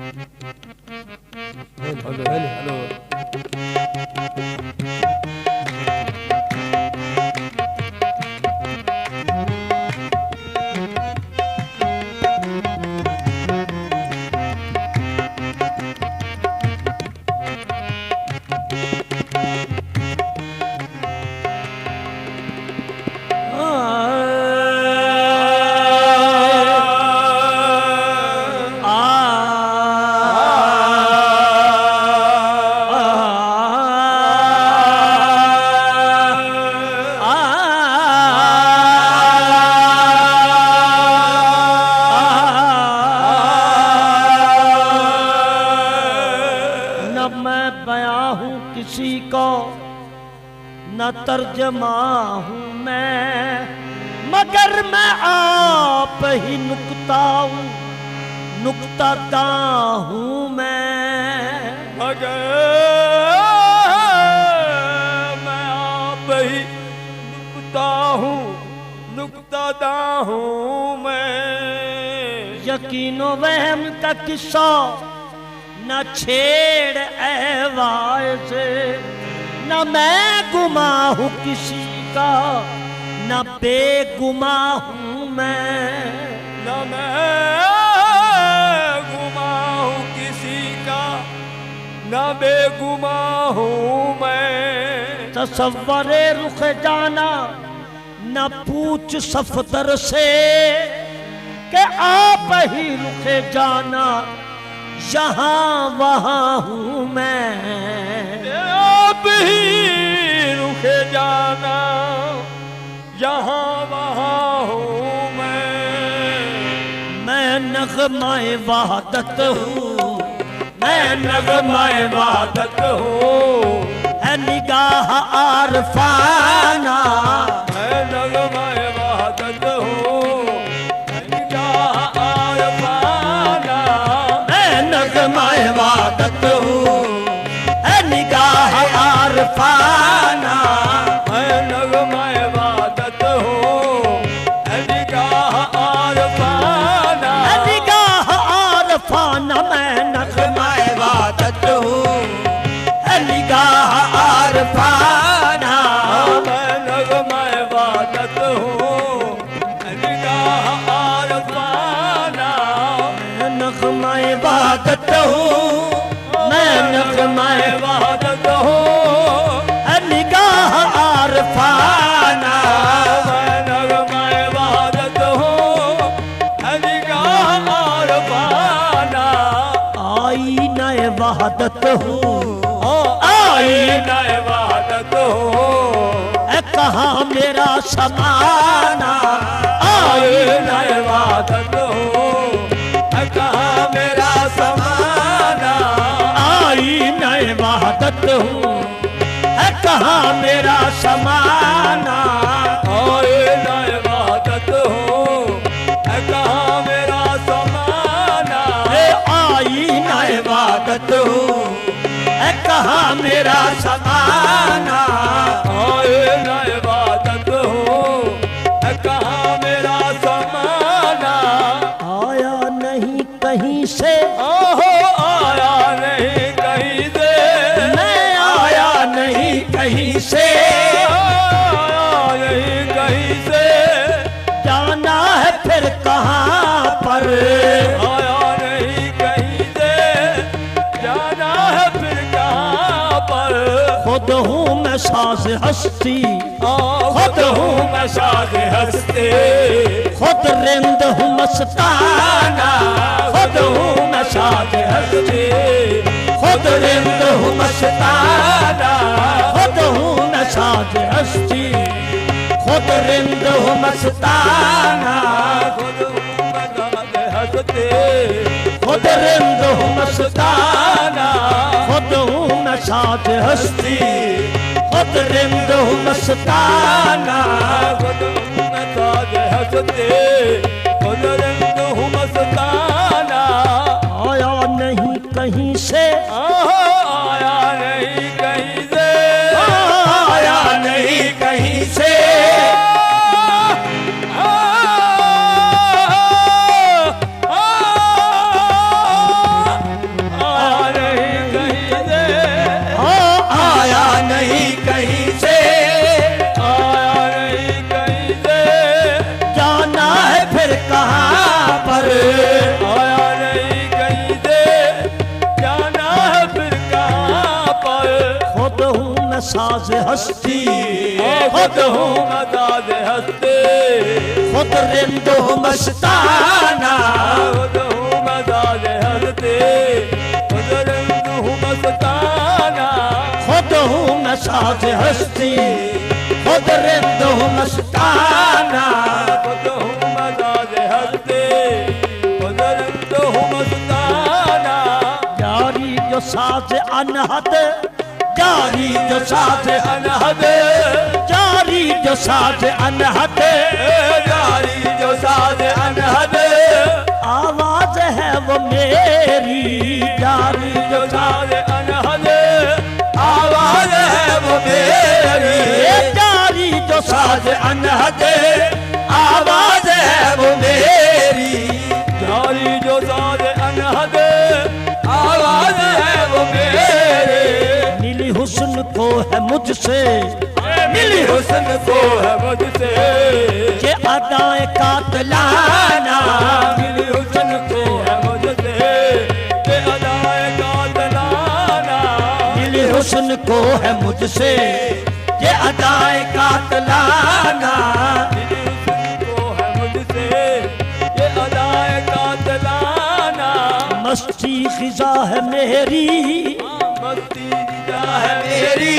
Hello hello hello. किसी को न तर्जमा हूँ मैं, मगर मैं आप ही नुक्ता हूँ, नुक्ता दां हूँ मैं, मगर मैं आप ही नुक्ता हूँ, नुक्ता दां हूँ मैं। यकीनो वहम का किस्सा न छेड़ ऐवाए से, न मैं गुमा हूँ किसी का, न बेगुमा हूँ मैं, न मैं गुमा हूँ किसी का, न बेगुमा हूँ मैं। तसव्वरे रुख जाना न पूछ सफदर से, कि आप ही रुख जाना यहाँ वहाँ हूँ मैं, आप ही रुखे जाना यहाँ वहाँ हूँ मैं नग़्मा-ए वहदत हूँ, मैं नग़्मा-ए वहदत हूँ, है निगाह आरफाना, मैं नग़्मा-ए वहदत हूँ, है निगाह आरफाना, मैं नग़्मा-ए वहदत हूँ, है निगाह आरफाना, मैं नग़्मा-ए वहदत हूँ, है निगाह आरफाना, है निगाह आरफाना, मैं नग़्मा-ए वहदत हूँ, है निगाह आरफाना, मैं नग़्मा-ए वहदत हूँ, है निगाह आरफाना, मैं नग़्मा-ए वहदत हूँ, मैं नग़्मा-ए वहदत हूँ, है निगाह आरफाना, मैं नग़्मा-ए वहदत हूँ, है निगाह आरफाना, आईना-ए वहदत हूँ, आईना-ए वहदत हूँ, है कहाँ मेरा समाना, आईना-ए वहदत हूँ, है कहाँ मेरा समाना, आईना-ए वहदत हूँ, है कहाँ मेरा समाना, आईना-ए वहदत हूँ, है कहाँ मेरा समाना, आईना-ए वहदत हूँ, है कहाँ मेरा समाना, आईना-ए वहदत हूँ, है कहाँ मेरा समाना। आया नहीं कहीं से, ओहो आया नहीं कहीं से, मैं आया नहीं कहीं से, आया नहीं कहीं से, जाना है फिर कहाँ पर, आया नहीं कहीं से, जाना है फिर कहाँ पर। खुद हूँ मैं साज़ हस्ती, खुद हूँ मैं साज़ हस्ती, खुद रिंद हूँ मस्ताना, खुद हूँ मैं साज़ हस्ती, खुद रिंद हूँ मस्ताना, खुद हूँ मैं साज़ हस्ती, खुद रिंद हूँ मस्ताना, खुद हूँ मैं साज़ हस्ती, खुद रिंद हूँ मस्ताना, खुद हूँ मैं साज़ हस्ती, खुद रिंद हूँ मस्ताना, खुद हूँ मैं साज़ हस्ती, खुद रिंद हूँ मस्ताना। आया नहीं कहीं से, आया नहीं कहीं से, आया नहीं कहीं से, साज हस्ती, खुद हूँ मैं साज हस्ती, खुद रिंदो मस्ताना, खुद हूँ मैं साज हस्ती, खुद रंग हूँ मस्ताना, खुद हूँ मैं साज हस्ती, खुद रिंदो मस्ताना, खुद हूँ मैं साज हस्ती, खुद रंग हूँ मस्ताना, जारी जो साज अनहद, जारी जो साज अनहद, जारी जो साज अनहद, जारी जो साज अनहद, आवाज है वो मेरी, जारी जो साज अनहद, आवाज है वो मेरी, जारी जो साज अनहद, आवाज है वो मेरी, जारी जो साज अनहद, आवाज है वो मेरी, मिली हुस्न को है मुझसे, मिली हुस्न को है मुझसे, ये अदाएं कातलाना, मिली हुस्न को है मुझसे, ये अदाए कातलाना, मिली हुस्न को है मुझसे, ये अदाएं कातलाना, मिली हुस्न को है मुझसे, ये अदाए कातलाना, मस्ती खिजा है मेरी, मस्ती गिरा है मेरी,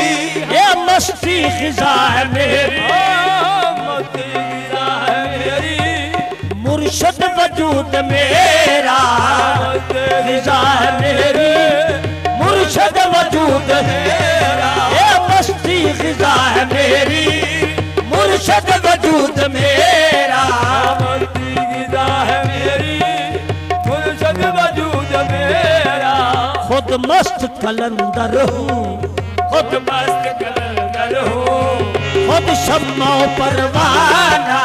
ये मस्ती खिजा है मेरी, मस्ती गिरा है मेरी, मुर्शद वजूद मेरा, खिजा है मेरी, मुर्शद वजूद मेरा, ये मस्ती खिजा है मेरी, मुर्शद वजूद मेरा, मस्ती गिरा है मेरी, मुर्शद वजूद मेरा, खुद मस्त कलंदर हूँ, खुद मस्त कलंदर हूँ, खुद शम्मा परवाना,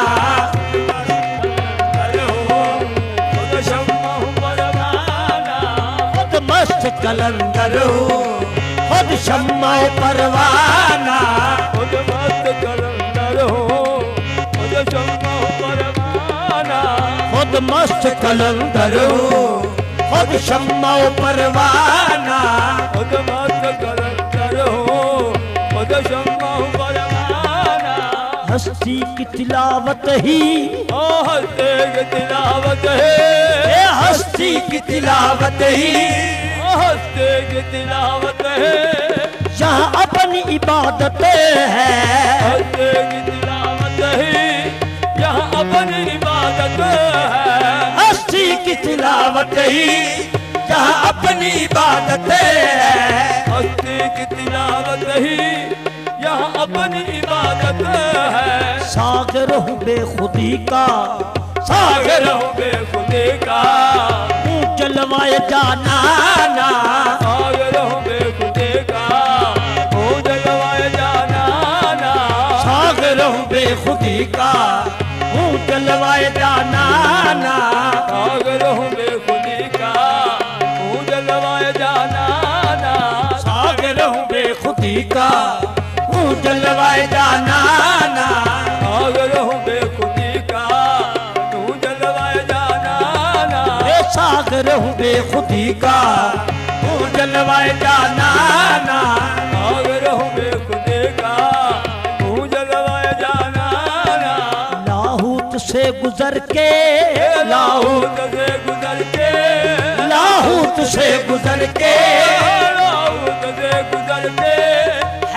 खुद शम्मा परवाना, खुद मस्त कलंदर हूँ, खुद शम्मा परवाना, खुद मस्त कलंदर हूँ, खुद शम्मा परवाना, खुद मस्त कलंदर हूँ, खुद शम्मा परवाना, खुद मस्त कलंदर हूँ, खुद शम्मा परवाना, हस्ती की तिलावत ही, ओ हस्ते की तिलावत है, ये हस्ती की तिलावत ही, ओ हस्ते की तिलावत है, यहाँ अपनी इबादत है, हस्ते की तिलावत है, यहाँ अपनी इबादत है, हस्ती की तिलावत ही, यहाँ अपनी इबादत है, हस्ते की तिलावत ही, यहाँ अपनी इबादत है, सागर हूँ बेखुदी का, सागर हूँ बेखुदी का, हूँ जलवाए जाना ना, सागर हूँ बेखुदी का, हूँ जलवाए जाना ना, सागर हूँ बेखुदी का, हूँ जलवाए जाना ना, सागर हूँ बेखुदी का, हूँ जलवाए जाना ना, सागर हूँ बेखुदी का, हूँ जलवाए जाना ना, सागर हूँ बेखुदी का, हूँ जलवाए जाना ना, ये सागर हूँ बेखुदी का, हूँ जलवाए जाना ना, सागर हूँ बेखुदी का, हूँ जलवाए जाना ना, लाहौत से गुजर के, लाहौत से गुजर के, लाहौत से गुजर के, लाहौत से गुजर के,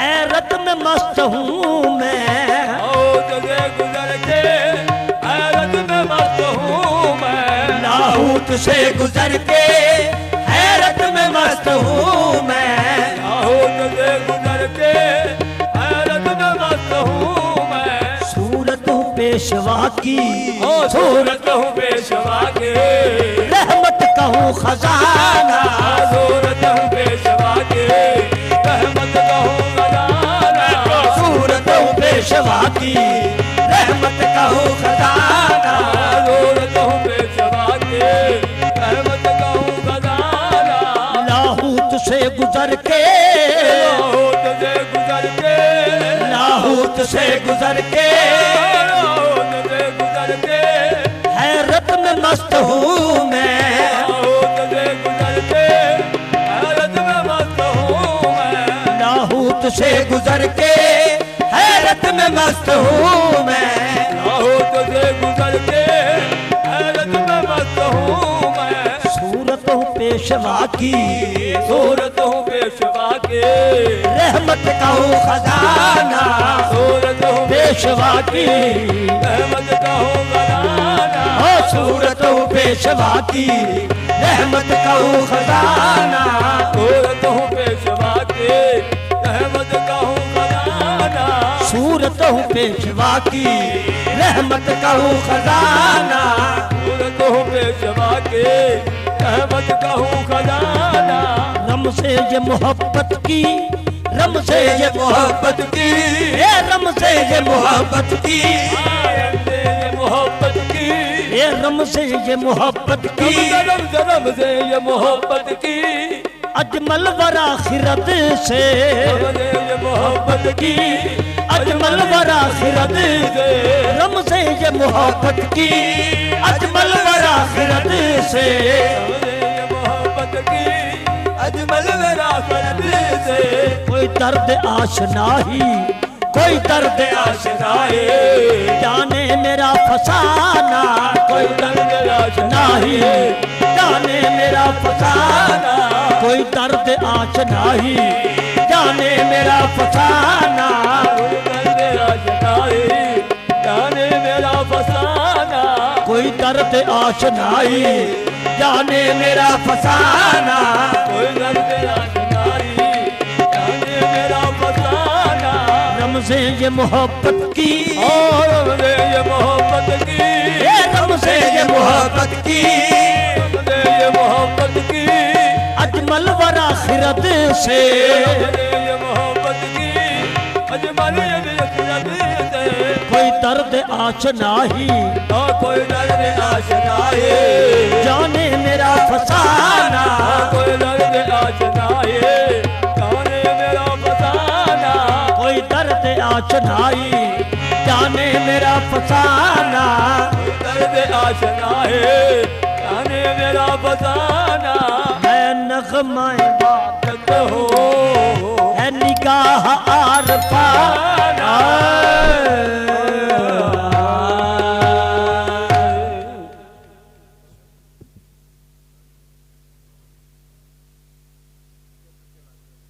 हैरत में मस्त हूँ मैं, लाहौत से गुजर के, हैरत में मस्त हूँ मैं, लाहौत से गुजर के, हैरत में मस्त हूँ मैं, लाहौत से गुजर के, हैरत में मस्त हूँ मैं, सूरत हूँ पेशवा की, सूरत हूँ पेशवा के, रहमत कहूँ खजाना, सूरत हूँ पेशवा के, रहमत कहूँ खजाना, सूरत हूँ पेशवा की, रहमत कहूँ खजाना, सूरत हूँ पेशवा के, रहमत कहूँ खजाना, लाहौत से गुजर के, लाहौत से गुजर के, लाहौत से गुजर के, लाहौत से गुजर के, हैरत में मस्त हूँ मैं, लाहौत से गुजर के, हैरत में मस्त हूँ मैं, लाहौत तुझसे गुजर के हैरत में मस्त हूँ मैं। राहों तुझे गुजर के हैरत में मस्त हूँ मैं। सूरत हूँ पेशवा की, सूरत हूँ पेशवा के, रहमत का हूँ खजाना। सूरत हूँ पेशवा की, रहमत का हूँ खजाना। ओ सूरत हूँ पेशवा की, रहमत का हूँ खजाना। सूरत हूँ पेशवा के, रहमत का हूँ खजाना। सूरत हूँ पेशवा की, रहमत का हूँ खजाना। सूरत हूँ पेशवा के, रहमत का हूँ खजाना। रम से ये मोहब्बत की, रम से ये मोहब्बत की, ये रम से ये मोहब्बत की, ये मोहब्बत की, ये रम से ये मोहब्बत की, जन्म जन्म से ये मोहब्बत की, अजमल वर आखिरत से, ये मोहब्बत की, अजमल वर आखिरत से, रम से ये मोहब्बत की, अजमल वर आखिरत से, ये मोहब्बत की, अजमल विरासत से। कोई दर्द आशना ही, कोई दर्द आशना आशनाए जाने मेरा फसाना। कोई दर्द आशना ही जाने मेरा फसाना। कोई दर्द आशना ही जाने मेरा फसाना। जाने मेरा फसाना। कोई दर्द आशनाई जाने मेरा फसाना। कोई दर्द आशनाई जाने मेरा फसाना। रम से ये मोहब्बत की, और ये मोहब्बत की, ये रम से ये मोहब्बत की, ये मोहब्बत की, अजमल वर आखिरत से, ये मोहब्बत की, अजमल विरासत से। कोई दर्द आशना ही और कोई दर्द आशनाए जाने मेरा फसाना। कोई दर्द आशनाए जाने मेरा फसाना। कोई दर्द आशनाई जाने मेरा फसाना। दर्द आशनाए जाने मेरा फसाना। मैं नगमाए बात हो है निगाह